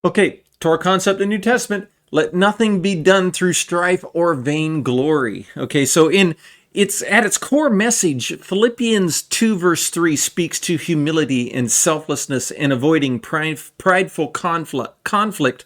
Okay, Torah Concept in New Testament, let nothing be done through strife or vainglory. Okay, so it's at its core message, Philippians 2 verse 3 speaks to humility and selflessness and avoiding prideful conflict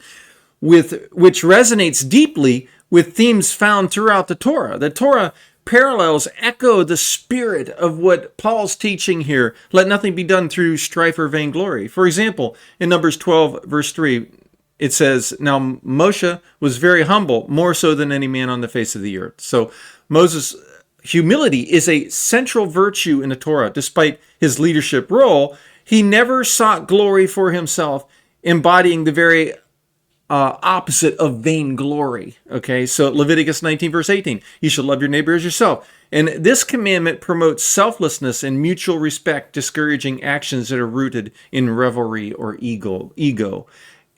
with which resonates deeply with themes found throughout the Torah. The Torah parallels echo the spirit of what Paul's teaching here. Let nothing be done through strife or vainglory. For example, in Numbers 12, verse 3, it says, now Moshe was very humble, more so than any man on the face of the earth. So Moses' humility is a central virtue in the Torah. Despite his leadership role, he never sought glory for himself, embodying the very opposite of vainglory. Okay, so Leviticus 19 verse 18, you shall love your neighbor as yourself. And this commandment promotes selflessness and mutual respect, discouraging actions that are rooted in rivalry or ego.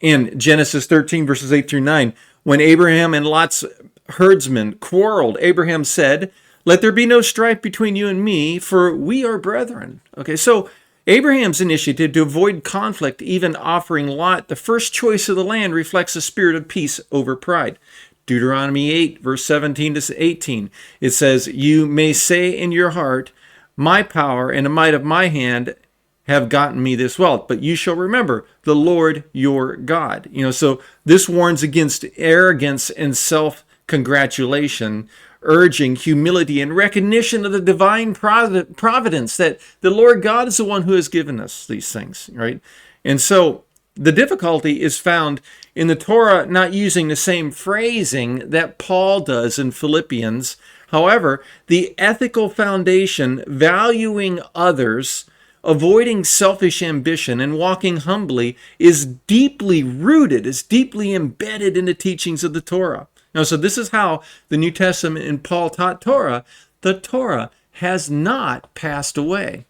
In Genesis 13 verses 8 through 9, when Abraham and Lot's herdsmen quarreled, Abraham said, let there be no strife between you and me, for we are brethren. Okay, so Abraham's initiative to avoid conflict, even offering Lot the first choice of the land, reflects a spirit of peace over pride. Deuteronomy 8, verse 17 to 18, it says, you may say in your heart, my power and the might of my hand have gotten me this wealth, but you shall remember the Lord your God. So this warns against arrogance and self-congratulation, urging humility and recognition of the divine providence that the Lord God is the one who has given us these things, right? And so the difficulty is found in the Torah not using the same phrasing that Paul does in Philippians. However, the ethical foundation, valuing others, avoiding selfish ambition, and walking humbly is deeply rooted, is deeply embedded in the teachings of the Torah. Now, so this is how the New Testament and Paul taught Torah. The Torah has not passed away.